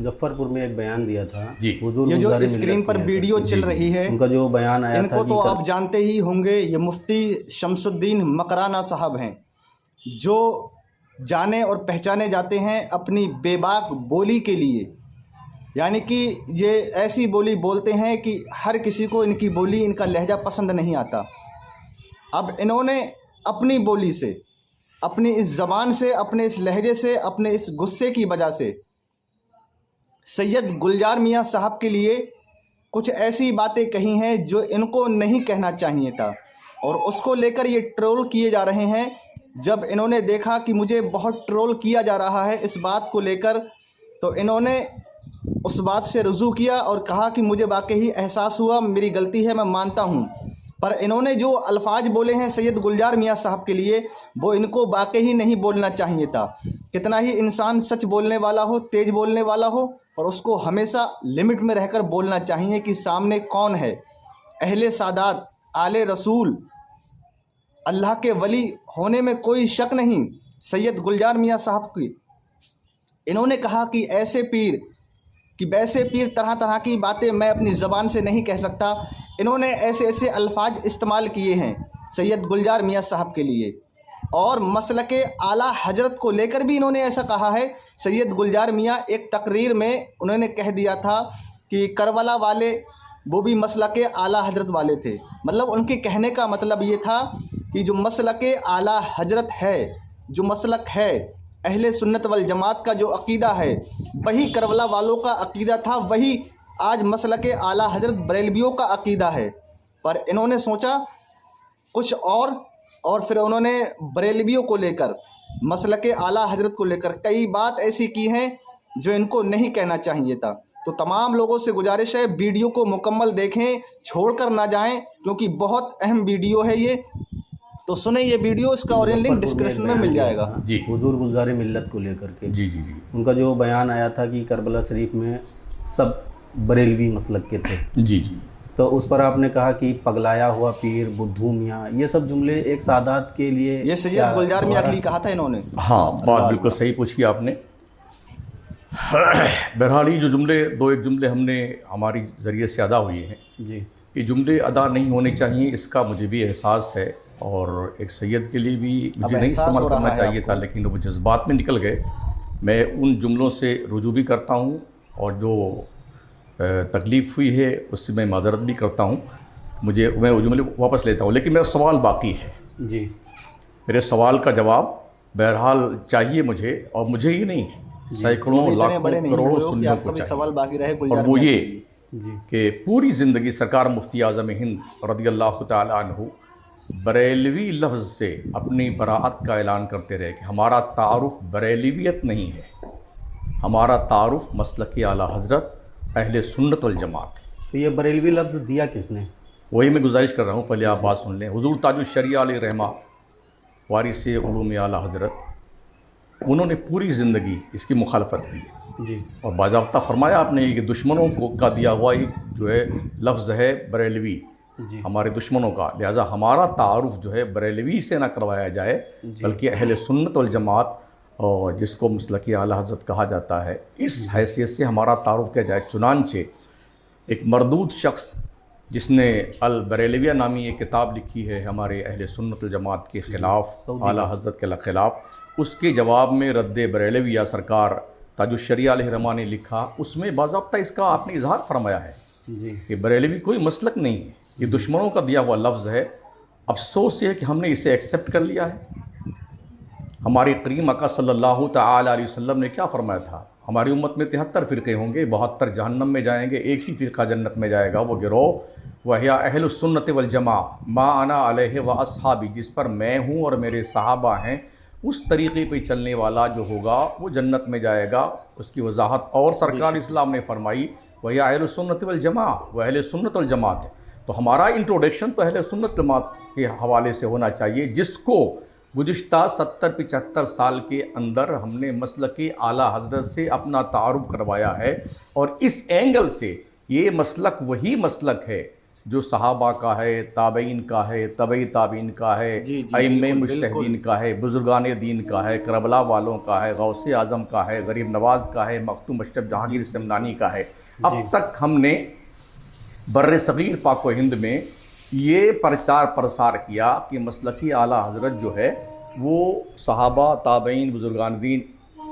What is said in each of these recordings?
मुजफ्फरपुर में एक बयान दिया था जी। हुजूर ये जो गुलजार स्क्रीन पर मिल्लत वीडियो के, चल रही है, उनका जो बयान आया था इनको कि तो आप जानते ही होंगे, ये मुफ्ती शमसुद्दीन मकराना साहब हैं, जो जाने और पहचाने जाते हैं अपनी बेबाक बोली के लिए। यानी कि ये ऐसी बोली बोलते हैं कि हर किसी को इनकी बोली, इनका लहजा पसंद नहीं आता। अब इन्होंने अपनी बोली से, अपनी इस ज़बान से, अपने इस लहजे से, अपने इस गुस्से की वजह से सैयद गुलजार मियाँ साहब के लिए कुछ ऐसी बातें कही हैं जो इनको नहीं कहना चाहिए था, और उसको लेकर ये ट्रोल किए जा रहे हैं। जब इन्होंने देखा कि मुझे बहुत ट्रोल किया जा रहा है इस बात को लेकर, तो इन्होंने उस बात से रुजू किया और कहा कि मुझे वाकई एहसास हुआ, मेरी गलती है, मैं मानता हूँ। पर इन्होंने जो अल्फाज बोले हैं सैयद गुलजार मियाँ साहब के लिए, वो इनको वाकई नहीं बोलना चाहिए था। कितना ही इंसान सच बोलने वाला हो, तेज़ बोलने वाला हो, और उसको हमेशा लिमिट में रहकर बोलना चाहिए कि सामने कौन है। अहले सादात, आले रसूल, अल्लाह के वली होने में कोई शक नहीं सैयद गुलजार मियाँ साहब की। इन्होंने कहा कि ऐसे पीर कि वैसे पीर, तरह तरह की बातें मैं अपनी ज़बान से नहीं कह सकता। इन्होंने ऐसे ऐसे अल्फाज इस्तेमाल किए हैं सैयद गुलजार मियाँ साहब के लिए, और मसलके आला हजरत को लेकर भी इन्होंने ऐसा कहा है। सैयद गुलजार मियाँ एक तकरीर में उन्होंने कह दिया था कि करबला वाले वो भी मसलके आला हजरत वाले थे। मतलब उनके कहने का मतलब ये था कि जो मसलके आला हजरत है, जो मसलक है अहले सुन्नत वल जमात का, जो अकीदा है, वही करबला वालों का अकीदा था, वही आज मसलके आला हजरत बरेलवियों का अकीदा है। पर इन्होंने सोचा कुछ और फिर उन्होंने बरेलवियों को लेकर, मसलके आला हजरत को लेकर कई बात ऐसी की हैं जो इनको नहीं कहना चाहिए था। तो तमाम लोगों से गुजारिश है, वीडियो को मुकम्मल देखें, छोड़कर ना जाएं, क्योंकि बहुत अहम वीडियो है ये। तो सुने ये वीडियो, इसका और लिंक डिस्क्रिप्शन में मिल जाएगा। जी, हुजूर गुलजार मिल्लत को लेकर के जी जी जी, उनका जो बयान आया था कि करबला शरीफ में सब बरेलवी मसलक के थे। जी जी, तो उस पर आपने कहा कि पगलाया हुआ पीर, बुद्धू मियाँ, ये सब जुमले एक सादात के लिए, ये सैयद गुलजार मियाँ के लिए कहा था इन्होंने। हाँ, बात बिल्कुल सही पूछी आपने। बहरहाल ये जो जुमले, दो एक जुमले हमने हमारी ज़रिए से अदा हुए हैं जी, ये जुमले अदा नहीं होने चाहिए, इसका मुझे भी एहसास है, और एक सैयद के लिए भी मुझे नहीं इस्तेमाल करना चाहिए था, लेकिन वो जज्बात में निकल गए। मैं उन जुमलों से रुजू भी करता हूँ, और जो तकलीफ़ हुई है उससे मैं माजरत भी करता हूँ। मैं वो जुमले वापस लेता हूँ, लेकिन मेरा सवाल बाकी है। जी, मेरे सवाल का जवाब बहरहाल चाहिए मुझे, और मुझे ही नहीं, सैकड़ों लाखों करोड़ों सुन्नियों को चाहिए। सवाल बाकी रहे, और वो ये जी कि पूरी ज़िंदगी सरकार मुफ्ती आज़म हिंद रज़ियल्लाहु ताला अन्हु बरेलवी लफ्ज़ से अपनी बराअत का ऐलान करते रहे कि हमारा तारुफ बरेलवियत नहीं है, हमारा तारुफ मसलकी आला हज़रत अहले सुन्नत वल जमात है। तो ये बरेलवी लफ्ज़ दिया किसने? वही मैं गुजारिश कर रहा हूँ, पहले आप बात सुन लें। हुज़ूर ताजुश शरिया अलैहि रहमा वारिस उलूम आला हज़रत, उन्होंने पूरी ज़िंदगी इसकी मुखालफत की जी, और बाज़ाब्ता फरमाया आपने कि दुश्मनों को का दिया हुआ एक जो है लफ्ज़ है बरेलवी, जी, हमारे दुश्मनों का, लिहाजा हमारा तारुफ जो है बरेलवी से ना करवाया जाए, बल्कि अहले सुन्नत वल जमात, और जिसको मसलकी आला हज़रत कहा जाता है, इस हैसियत से हमारा तारुफ किया जाए। चुनांचे एक मरदूद शख्स जिसने अल बरेलविया नामी एक किताब लिखी है हमारे अहले सुन्नत वल जमात के ख़िलाफ़, आला हज़रत के ख़िलाफ़, उसके जवाब में रद्द बरेलविया सरकार ताजुश शरिया अलैहि रहमा ने लिखा, उसमें बाज़ाब्ता इसका आपने इजहार फरमाया है जी, कि बरेलवी कोई मसलक नहीं है, ये दुश्मनों का दिया हुआ लफ्ज़ है। अफसोस ये है कि हमने इसे एक्सेप्ट कर लिया है। हमारे करीम आका सल्लल्लाहु तआला अलैहि वसल्लम ने क्या फरमाया था, हमारी उम्मत में 73 फ़िरक़े होंगे, 72 जहन्नम में जाएंगे, एक ही फ़िरक़ा जन्नत में जाएगा, वो गिरोह वहिया अहलुस सुन्नत वल जमा मा अना अलैहि व अस्हाबी, जिस पर मैं हूँ और मेरे सहाबा हैं, उस तरीक़े पे चलने वाला जो होगा वो जन्नत में जाएगा। उसकी वजाहत और सरकार इस्लाम ने फरमाई, वहिया अहलुस सुन्नत वल जमा, वह अहले सुन्नत वल जमात है। तो हमारा इंट्रोडक्शन तो अहले सुन्नत जमात के हवाले से होना चाहिए, जिसको गुज़िश्ता 70-75 साल के अंदर हमने मसलकी आला हज़रत से अपना तारुफ करवाया है। और इस एंगल से ये मसलक वही मसलक है जो सहाबा का है, ताबईन का है, तबई ताबीन का है, जी, अइम्मे बिल्कुल, मुज्तहिदीन का है, बुजुर्गान दीन का है, करबला वालों का है, गौसे आज़म का है, गरीब नवाज़ का है, मखतूम अशरफ जहांगीर समदानी का है। अब तक हमने बर्र सग़ीर पाक व हिंद में ये प्रचार प्रसार किया कि मसलकी आला हज़रत जो है वो सहाबा, ताबईन, बुजुर्गान दीन,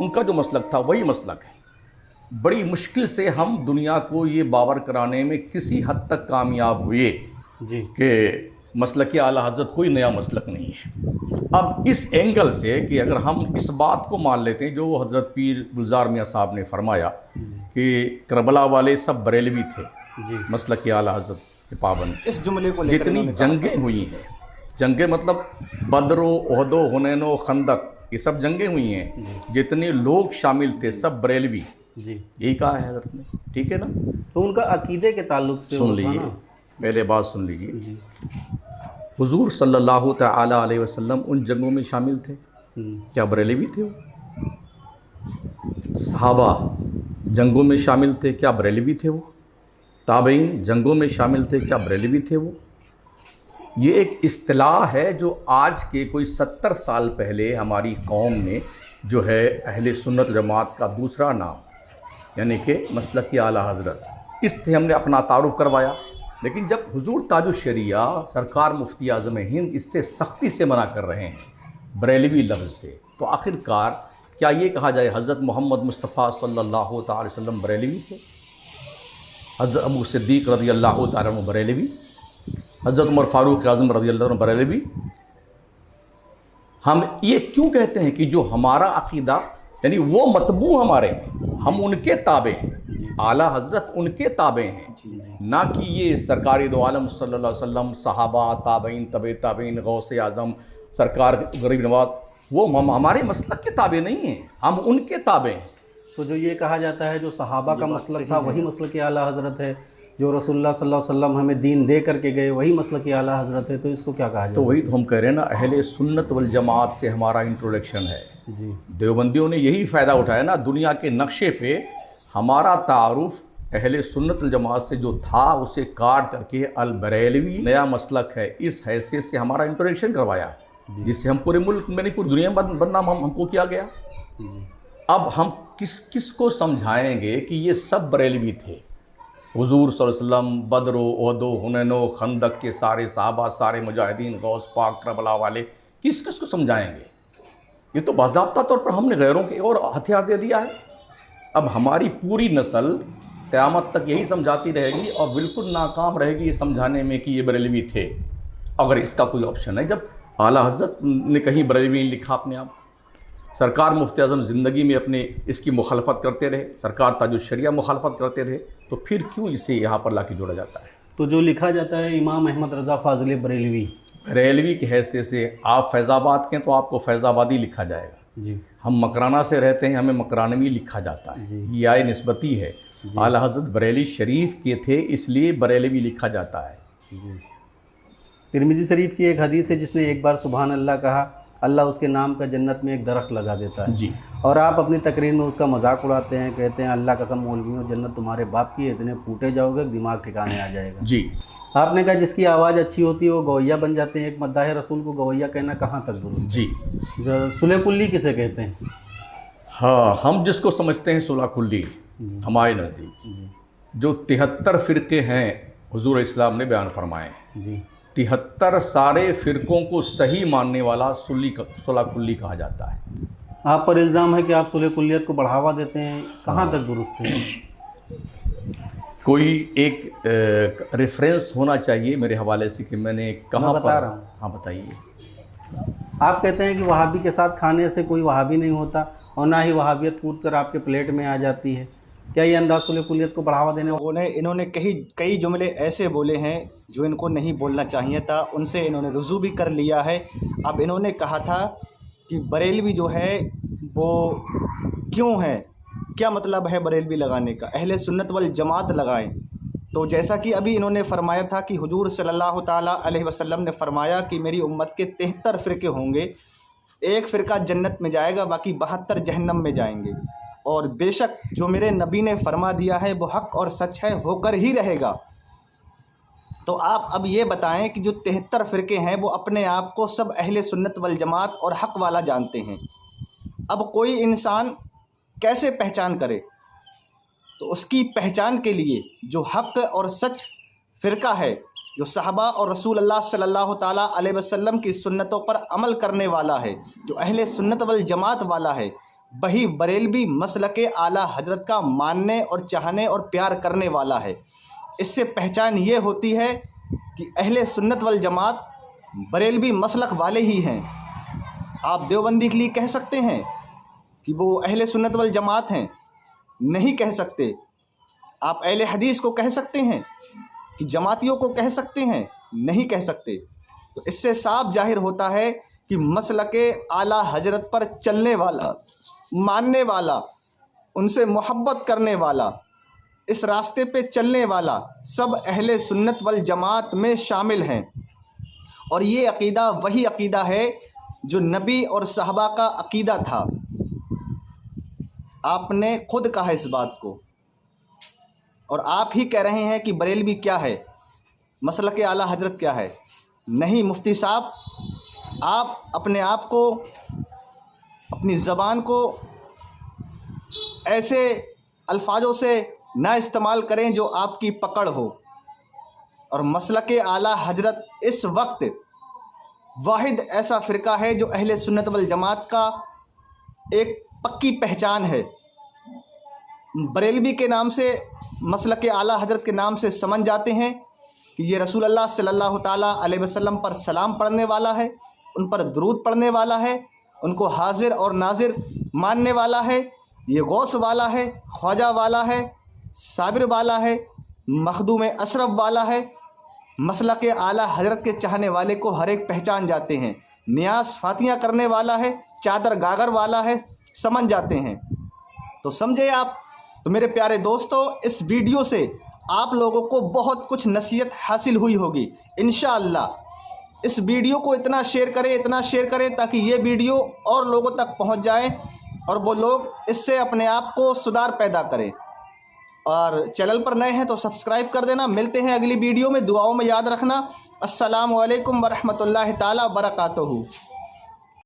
उनका जो मसलक था वही मसलक है। बड़ी मुश्किल से हम दुनिया को ये बावर कराने में किसी हद तक कामयाब हुए जी कि मसलक आला हज़रत कोई नया मसलक नहीं है। अब इस एंगल से कि अगर हम इस बात को मान लेते हैं जो हज़रत पीर गुलजार मियाँ साहब ने फरमाया कि करबला वाले सब बरेलवी थे, जी मसलक आला हज़रत के पाबंद, इस जुमले को लेकर जितनी इन्होंने कहा। जंगें हुई हैं, जंगें मतलब बदरो, ओहदो, हुनैनो, खंदक, ये सब जंगें हुई हैं, जितने लोग शामिल थे सब बरेलवी, जी। यही कहा है हज़रत ने, ठीक है ना। तो उनका अकीदे के ताल्लुक से सुन वो था लीजिए, ना। पहले बात सुन लीजिए। जी। हुजूर सल्लल्लाहु तआला अलैहि वसल्लम उन जंगों में शामिल थे, क्या बरेलवी थे वो? सहाबा जंगों में शामिल थे, क्या बरेलवी थे वो? ताबईन जंगों में शामिल थे, क्या बरेलवी थे वो? ये एक इस्तिलाह है जो आज के कोई 70 साल पहले हमारी कौम ने जो है अहले सुन्नत जमात का दूसरा नाम यानी कि मसलकी आला हज़रत, इससे हमने अपना तारुफ करवाया। लेकिन जब हुजूर ताजुश शरिया सरकार मुफ्ती आज़म हिंद इससे सख्ती से मना कर रहे हैं बरेलवी लफ्ज़ से, तो आखिरकार क्या ये कहा जाए हज़रत मोहम्मद मुस्तफ़ा सल्लल्लाहु अलैहि वसल्लम बरेलवी थे? हज़रत अबू सिद्दीक़ रज़ी अल्लाह तआला अन्हु बरेलवी, हज़रत उमर फ़ारूक आज़म रज़ी अल्लाह अन्हु बरेलवी। हम ये क्यों कहते हैं कि जो हमारा अक़ीदा यानी वो मतबू हमारे हैं, हम उनके ताबे हैं, आला हज़रत उनके ताबे हैं, ना कि ये सरकार दो आलम सल्लल्लाहु अलैहि वसल्लम, सहाबा, ताबईन, तबे ताबईन, गौसे आज़म, सरकार गरीब नवाज, वो हमारे मसलक के ताबे नहीं हैं, हम उनके ताबे हैं। तो जो ये कहा जाता है जो सहाबा का मसलक था वही मसलक आला हज़रत है, जो रसूलुल्लाह सल्लल्लाहु अलैहि वसल्लम हमें दीन दे करके गए वही मसलक आला हज़रत है, तो इसको क्या कहा जाए? तो वही तो हम कह रहे हैं ना, अहले सुन्नत वल जमात से हमारा इंट्रोडक्शन है। जी। देवबंदियों ने यही फ़ायदा उठाया ना, दुनिया के नक्शे पे हमारा तारुफ अहले सुन्नत वल जमात से जो था उसे काट करके अल बरेलवी नया मसलक है, इस हैसियत से हमारा इंट्रोडक्शन करवाया, जिससे हम पूरे मुल्क में नहीं पूरी दुनिया में बदनाम हमको किया गया। अब हम किस को समझाएंगे कि ये सब बरेलवी थे? हुजूर सल्लल्लाहु अलैहि वसल्लम, बदरो, ओहदो, हुनैनो, खंदक के सारे सहाबा, सारे मुजाहिदीन, गौस पाक, करबला वाले, किस को समझाएंगे? ये तो बाज़ाब्ता तौर पर हमने गैरों के और हथियार दे दिया है। अब हमारी पूरी नस्ल क़यामत तक यही समझाती रहेगी और बिल्कुल नाकाम रहेगी ये समझाने में कि ये बरेलवी थे, अगर इसका कोई ऑप्शन है। जब आला हज़रत ने कहीं बरेलवी लिखा अपने आप, सरकार मुफ्ती आज़म ज़िंदगी में अपने इसकी मुखालफत करते रहे, सरकार ताजुश शरिया मुखालफत करते रहे, तो फिर क्यों इसे यहाँ पर ला के जोड़ा जाता है? तो जो लिखा जाता है इमाम अहमद रज़ा फ़ाज़िल बरेलवी की हैसियत से आप फैज़ाबाद के तो आपको फैज़ाबादी लिखा जाएगा जी, हम मकराना से रहते हैं, हमें मकरानवी लिखा जाता है, ये आय निस्बती है। आला हज़रत बरेली शरीफ के थे इसलिए बरेलवी लिखा जाता है जी। तिरमिज़ी शरीफ की एक हदीस है जिसने एक बार सुभान अल्लाह कहा, अल्लाह उसके नाम का जन्नत में एक दरख्त लगा देता है जी। और आप अपनी तकरीर में उसका मजाक उड़ाते हैं, कहते हैं अल्लाह कसम मौलवियों जन्नत तुम्हारे बाप की है, इतने फूटे जाओगे दिमाग ठिकाने आ जाएगा। जी। आपने कहा जिसकी आवाज़ अच्छी होती है वो गवैया बन जाते हैं, एक मद्दाह रसूल को गवैया कहना कहाँ तक दुरुस्त है? जी। सुलेकुल्ली किसे कहते हैं? हाँ, हम जिसको समझते हैं सुलाकुल्ली हमारे नज़दीक, जो 73 फ़िरके हैं हुजूर इस्लाम ने बयान फरमाए हैं जी। 73 सारे फ़िरकों को सही मानने वाला सुलाकुल्ली कहा जाता है। आप पर इल्ज़ाम है कि आप सुलेकुल्लियत को बढ़ावा देते हैं, कहाँ तक दुरुस्त है? कोई एक रेफरेंस होना चाहिए मेरे हवाले से कि मैंने कहाँ बता रहा हूँ। हाँ बताइए। आप कहते हैं कि वहाबी के साथ खाने से कोई वहाबी नहीं होता और ना ही वहाबियत कूद कर आपके प्लेट में आ जाती है, क्या ये अंदाज़ सुलेकुल्लियत को बढ़ावा देने वाला? इन्होंने कई जुमले ऐसे बोले हैं जो इनको नहीं बोलना चाहिए था, उनसे इन्होंने रुजू भी कर लिया है। अब इन्होंने कहा था कि बरेलवी जो है वो क्यों है, क्या मतलब है बरेलवी लगाने का, अहले सुन्नत वल जमात लगाएं। तो जैसा कि अभी इन्होंने फरमाया था कि हुजूर सल्लल्लाहु ताला अलैहि वसल्लम ने फरमाया कि मेरी उम्मत के 73 फ़िरके होंगे, एक फ़िरका जन्नत में जाएगा, बाकी 72 जहन्नम में जाएंगे। और बेशक जो मेरे नबी ने फरमा दिया है वो हक़ और सच है, होकर ही रहेगा। तो आप अब ये बताएं कि जो 73 फ़िरके हैं वो अपने आप को सब अहले सुन्नत वल जमात और हक़ वाला जानते हैं। अब कोई इंसान कैसे पहचान करे? तो उसकी पहचान के लिए जो हक़ और सच फ़िरका है, जो सहाबा और रसूल अल्लाह सल्लल्लाहु ताला अलैहि वसल्लम की सुन्नतों पर अमल करने वाला है, जो अहले सुन्नत वल जमात वाला है, वही बरेलवी मसलके आला हजरत का मानने और चाहने और प्यार करने वाला है। इससे पहचान ये होती है कि अहले सुन्नत वल जमात बरेलवी मसलक वाले ही हैं। आप देवबंदी के लिए कह सकते हैं कि वो अहले सुन्नत वल जमात हैं? नहीं कह सकते। आप अहले हदीस को कह सकते हैं कि जमातियों को कह सकते हैं? नहीं कह सकते। तो इससे साफ जाहिर होता है कि मसलके आला हजरत पर चलने वाला, मानने वाला, उनसे मोहब्बत करने वाला, इस रास्ते पे चलने वाला सब अहले सुन्नत वल जमात में शामिल हैं। और ये अक़ीदा वही अक़ीदा है जो नबी और सहाबा का अक़ीदा था। आपने खुद कहा इस बात को, और आप ही कह रहे हैं कि बरेलवी क्या है, मसलक आला हजरत क्या है। नहीं मुफ्ती साहब, आप अपने आप को, अपनी ज़बान को ऐसे अल्फाजों से ना इस्तेमाल करें जो आपकी पकड़ हो। और मसलक आला हजरत इस वक्त वाहिद ऐसा फ़िरका है जो अहले सुन्नत वल जमात का एक पक्की पहचान है। बरेलवी के नाम से, मसलक आला हजरत के नाम से समझ जाते हैं कि ये रसूल अल्लाह सल्लल्लाहु ताला अलैहि वसल्लम पर सलाम पढ़ने वाला है, उन पर दुरूद पढ़ने वाला है, उनको हाजिर और नाजिर मानने वाला है, ये गौस वाला है, ख्वाजा वाला है, साबिर वाला है, मखदूम अशरफ वाला है। मसलक आला हजरत के चाहने वाले को हर एक पहचान जाते हैं। नियाज फातियाँ करने वाला है, चादर गागर वाला है, समझ जाते हैं। तो समझे आप? तो मेरे प्यारे दोस्तों, इस वीडियो से आप लोगों को बहुत कुछ नसीहत हासिल हुई होगी इंशाअल्लाह। इस वीडियो को इतना शेयर करें ताकि ये वीडियो और लोगों तक पहुंच जाए और वो लोग इससे अपने आप को सुधार पैदा करें। और चैनल पर नए हैं तो सब्सक्राइब कर देना। मिलते हैं अगली वीडियो में, दुआओं में याद रखना। अस्सलामु अलैकुम वरहमतुल्लाहि ताला वबरकातुहू।